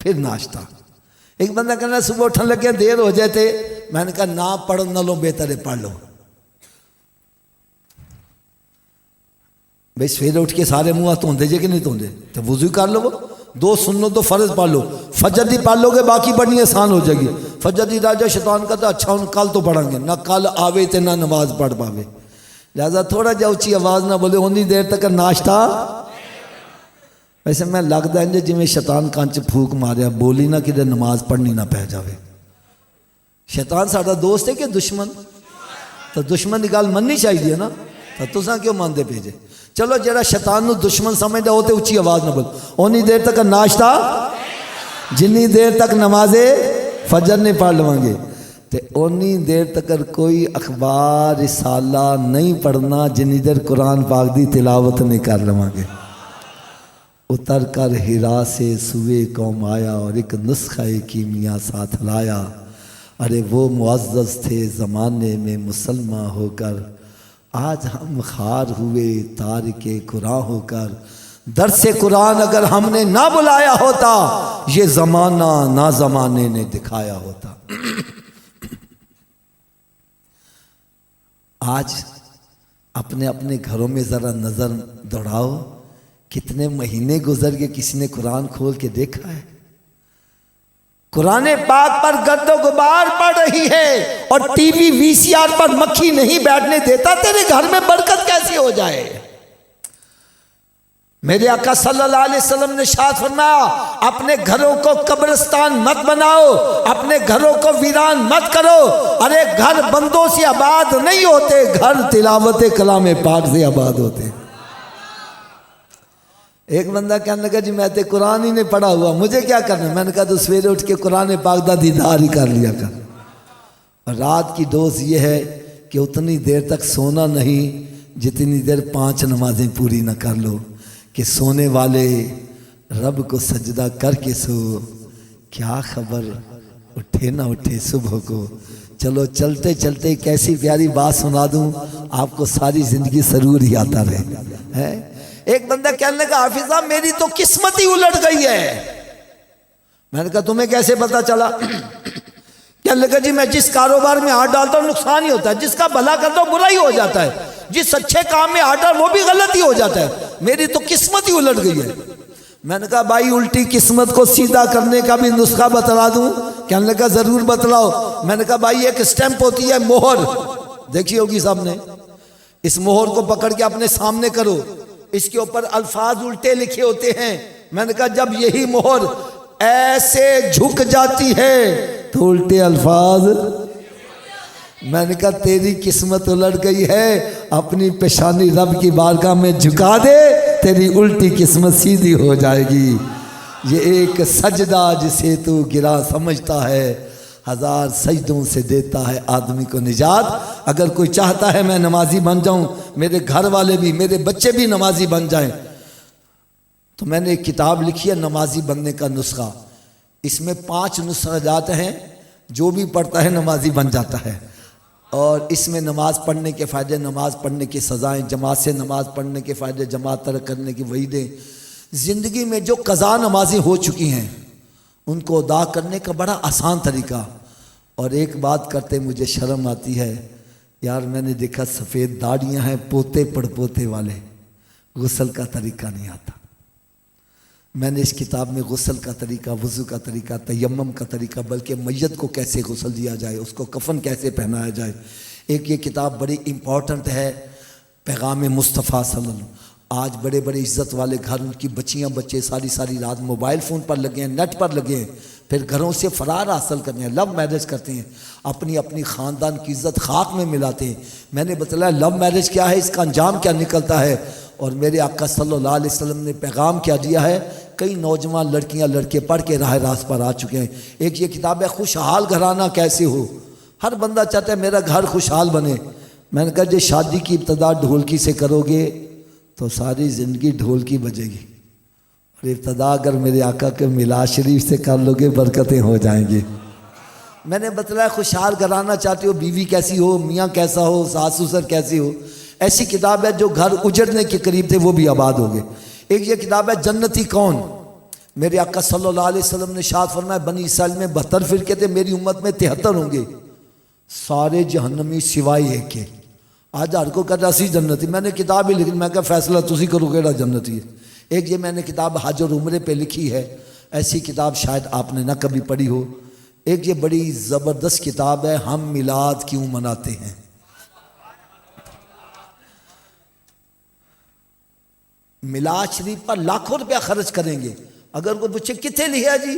फिर नाश्ता। एक बंदा कहना सुबह उठने लगे देर हो जाते, मैंने कहा ना पढ़ न लो, बेहतर है पढ़ लो। भाई सवेरे उठ के सारे मुँह हाथ धोंदे जे कि नहीं धोंदे, तो वुजू कर लो, 2 सुन्नत तो फर्ज पढ़ लो, फजर दी पढ़ लोगे बाकी पढ़नी आसान हो जाएगी। फजर दी राजा शैतान का तो अच्छा उन कल तो पढ़ेंगे ना, कल आवे तो ना नमाज पढ़ पावे, लिहाजा थोड़ा जा उची आवाज़ ना बोले, उन्नी देर तक नाश्ता। वैसे मैं लगता है जिमें शैतान कंच फूक मारिया, बोली ना कि नमाज पढ़नी ना पै जाए। शैतान साडा दोस्त है कि दुश्मन? तो दुश्मन की गल मननी चाहिए ना, तो तुसा क्यों मानते पे जे? चलो जरा शैतान दुश्मन समझदा हो तो उच्ची आवाज़ ना बोल। उन्नी देर तक नाश्ता जिन्नी देर तक नमाजे फजर नहीं पढ़ लवेंगे, तो उन्नी देर तक कोई अखबार रिसाला नहीं पढ़ना जिन्नी देर कुरान पाक दी तिलावत नहीं कर लवेंगे। उतर कर हिरा से सुबह कौम आया और एक नुस्खा कीमिया साथ लाया। अरे वो मुअज़्ज़ज़ थे ज़माने में मुसलमान होकर, आज हम खार हुए तारिके कुरान होकर। दरसे कुरान अगर हमने ना बुलाया होता, ये ज़माना ना ज़माने ने दिखाया होता। आज अपने अपने घरों में ज़रा नज़र दौड़ाओ, कितने महीने गुजर गए किसी ने कुरान खोल के देखा है? कुरान पाक पर गर्दो गुबार पड़ रही है और टीवी वीसीआर पर मक्खी नहीं बैठने देता, तेरे घर में बरकत कैसे हो जाए? मेरे आका सल्लल्लाहु अलैहि वसल्लम ने शाद फरमाया, अपने घरों को कब्रिस्तान मत बनाओ, अपने घरों को वीरान मत करो। अरे घर बंदों से आबाद नहीं होते, घर तिलावत कलाम पाक से आबाद होते। एक बंदा कहने लगा जी मैं तो कुरान ही नहीं पढ़ा हुआ, मुझे क्या करना? मैंने कहा तो सवेरे उठ के कुरान पाक दा दीदार ही कर लिया कर। रात की डोज ये है कि उतनी देर तक सोना नहीं जितनी देर 5 नमाजें पूरी ना कर लो, कि सोने वाले रब को सजदा करके सो, क्या खबर उठे ना उठे सुबह को। चलो चलते चलते कैसी प्यारी बात सुना दूं, आपको सारी जिंदगी सरूर ही आता रहे है। एक बंदा कहने लगा हाफिज साहब मेरी तो किस्मत ही उलट गई है। मैंने कहा तुम्हें कैसे पता चला? कहने लगा जी मैं जिस कारोबार में हाथ डालता हूँ नुकसान ही होता है, जिसका भला करता हूँ बुरा ही हो जाता है, जिस अच्छे काम में हाथ डाल वो भी गलत ही हो जाता है, मेरी तो किस्मत ही उलट गई है। मैंने कहा भाई उल्टी किस्मत को सीधा करने का भी नुस्खा बतला दूं? कहने लगा जरूर बतलाओ। मैंने कहा भाई एक स्टैंप होती है मोहर, देखी होगी सबने, इस मोहर को पकड़ के अपने सामने करो, इसके ऊपर अल्फाज उल्टे लिखे होते हैं। मैंने कहा जब यही मोहर ऐसे झुक जाती है तो उल्टे अल्फाज। मैंने कहा तेरी किस्मत उलट गई है, अपनी पेशानी रब की बारगाह में झुका दे, तेरी उल्टी किस्मत सीधी हो जाएगी। ये एक सजदा जिसे तू गिरा समझता है, 1000 सजदों से देता है आदमी को निजात। अगर कोई चाहता है मैं नमाजी बन जाऊं, मेरे घर वाले भी मेरे बच्चे भी नमाजी बन जाएं, तो मैंने एक किताब लिखी है नमाजी बनने का नुस्खा। इसमें 5 नुस्खात हैं, जो भी पढ़ता है नमाजी बन जाता है। और इसमें नमाज पढ़ने के फ़ायदे, नमाज पढ़ने की सज़ाएँ, जमात से नमाज पढ़ने के फ़ायदे, जमात तरक करने की वईदें, ज़िंदगी में जो कज़ा नमाज़ें हो चुकी हैं उनको अदा करने का बड़ा आसान तरीका। और एक बात करते मुझे शर्म आती है यार, मैंने देखा सफ़ेद दाढ़ियाँ हैं पोते पड़पोते वाले, गुस्ल का तरीका नहीं आता। मैंने इस किताब में गुस्ल का तरीका, वज़ू का तरीका, तयम्मुम का तरीका, बल्कि मैयत को कैसे गुस्ल दिया जाए, उसको कफन कैसे पहनाया जाए, एक ये किताब बड़ी इम्पॉर्टेंट है। पैगाम मुस्तफ़ा सल्लल्लाहु। आज बड़े बड़े इज़्ज़त वाले घर, उनकी बच्चियां बच्चे सारी सारी रात मोबाइल फ़ोन पर लगे हैं, नेट पर लगे हैं, फिर घरों से फ़रार हासिल करते हैं, लव मैरिज करते हैं, अपनी अपनी ख़ानदान की इज़्ज़त खाक में मिलाते हैं। मैंने बताया लव मैरिज क्या है, इसका अंजाम क्या निकलता है, और मेरे आका सल्लल्लाहु अलैहि वसल्लम ने पैगाम क्या दिया है। कई नौजवान लड़कियां लड़के पढ़ के राह रास्त पर आ चुके हैं। एक ये किताब है खुशहाल घराना कैसे हो। हर बंदा चाहता है मेरा घर खुशहाल बने। मैंने कहा जो शादी की इब्तदा ढोलकी से करोगे तो सारी ज़िंदगी ढोलकी बजेगी, और इब्तदा अगर मेरे आका के मिलाद शरीफ से कर लोगे बरकतें हो जाएंगी। मैंने बतलाया खुशहाल कराना चाहते हो, बीवी कैसी हो, मियाँ कैसा हो, सास ससुर कैसी हो। ऐसी किताब है जो घर उजड़ने के करीब थे वो भी आबाद हो गए। एक ये किताब है जन्नती कौन। मेरे आका सल्लल्लाहु अलैहि वसल्लम ने इरशाद फरमाया बनी इसराइल में 72 फिरके थे, मेरी उम्मत में 73 होंगे, सारे जहन्नमी सिवाय एक के। आज हर को कहता सी जन्नती, मैंने किताब ही लिखी, मैं क्या फैसला तुसी करो केड़ा जन्नती है। एक ये मैंने किताब हज और उम्रे पे लिखी है, ऐसी किताब शायद आपने ना कभी पढ़ी हो। एक ये बड़ी ज़बरदस्त किताब है हम मिलाद क्यों मनाते हैं। मिलाद शरीफ पर लाखों रुपया खर्च करेंगे, अगर कोई पूछे कितने लिया जी,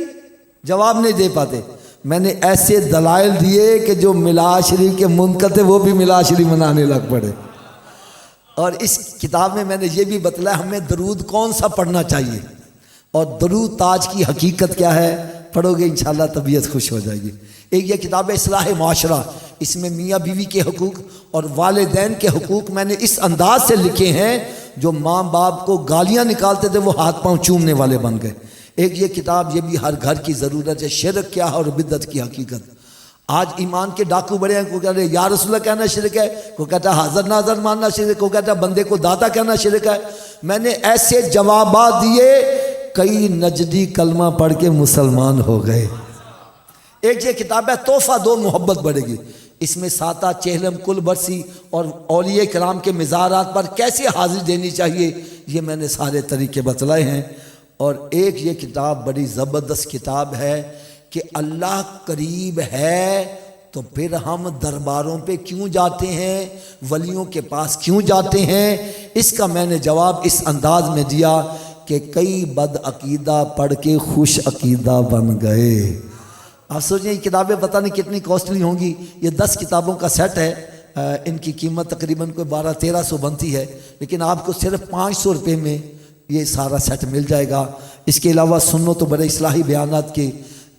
जवाब नहीं दे पाते। मैंने ऐसे दलाइल दिए कि जो मिलाद शरीफ के मुनकर थे वो भी मिलाद शरीफ मनाने लग पड़े। और इस किताब में मैंने ये भी बतलाया हमें दरूद कौन सा पढ़ना चाहिए और दरूद ताज की हकीकत क्या है। पढ़ोगे इंशाल्लाह तबीयत खुश हो जाएगी। एक ये किताब है इस्लाह माशरा, इसमें मियाँ बीवी के हुकूक और वालिदैन के हुकूक मैंने इस अंदाज से लिखे हैं, जो माँ बाप को गालियाँ निकालते थे वो हाथ पाँव चूमने वाले बन गए। एक ये किताब ये भी हर घर की ज़रूरत है, शिरक क्या है और बिद्दत की हकीकत। आज ईमान के डाकू बड़े हैं, को कहते हैं या रसूलल्लाह कहना शिरक है, को कहता है हाज़र नाज़र मानना शिरक, को कहता है बंदे को दादा कहना शिरक है। मैंने ऐसे जवाब दिए, कई नजदी कलमा पढ़ के मुसलमान हो गए। एक ये किताब है तोहफा दो मोहब्बत बढ़ेगी, इसमें साता चेहलम कुल बरसी और औलिया कराम के मिज़ारात पर कैसे हाजिर देनी चाहिए ये मैंने सारे तरीके बतलाए हैं। और एक ये किताब बड़ी ज़बरदस्त किताब है कि अल्लाह करीब है तो फिर हम दरबारों पे क्यों जाते हैं, वलियों के पास क्यों जाते हैं। इसका मैंने जवाब इस अंदाज में दिया कि कई बद अकीदा पढ़ के खुश अकीदा बन गए। आप सोचें ये किताबें पता नहीं कितनी कॉस्टली होंगी। ये 10 किताबों का सेट है, इनकी कीमत तकरीबन कोई 1200-1300 बनती है, लेकिन आपको सिर्फ 500 रुपये में ये सारा सेट मिल जाएगा। इसके अलावा सुन्नो तो बड़े इस्लाही बयानात के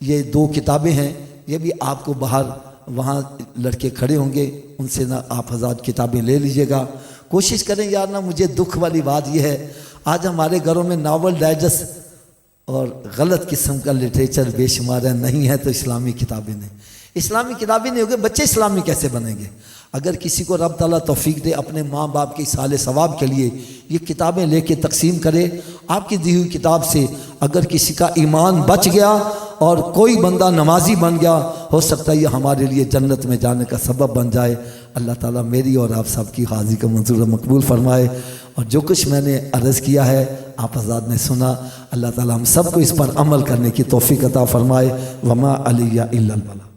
ये 2 किताबें हैं, ये भी आपको बाहर वहाँ लड़के खड़े होंगे उनसे ना आप हज़ार किताबें ले लीजिएगा। कोशिश करें यार ना। मुझे दुख वाली बात यह है आज हमारे घरों में नावल डाइजेस्ट और गलत किस्म का लिटरेचर बेशुमार है। नहीं है तो इस्लामी किताबें नहीं, इस्लामी किताबें नहीं होगी बच्चे इस्लामी कैसे बनेंगे। अगर किसी को रब ताला तौफीक दे अपने माँ बाप के साले सवाब के लिए ये किताबें लेके तकसीम करे। आपकी दी हुई किताब से अगर किसी का ईमान बच गया और कोई बंदा नमाजी बन गया, हो सकता है ये हमारे लिए जन्नत में जाने का सबब बन जाए। अल्लाह ताला मेरी और आप सबकी हाज़िरी का मंजूर मकबूल फरमाए। और जो कुछ मैंने अर्ज़ किया है आप हज़रात ने सुना, अल्लाह ताला हम सबको इस पर अमल करने की तौफीक अता फरमाए। वमा अलैया इल्लल बलाग।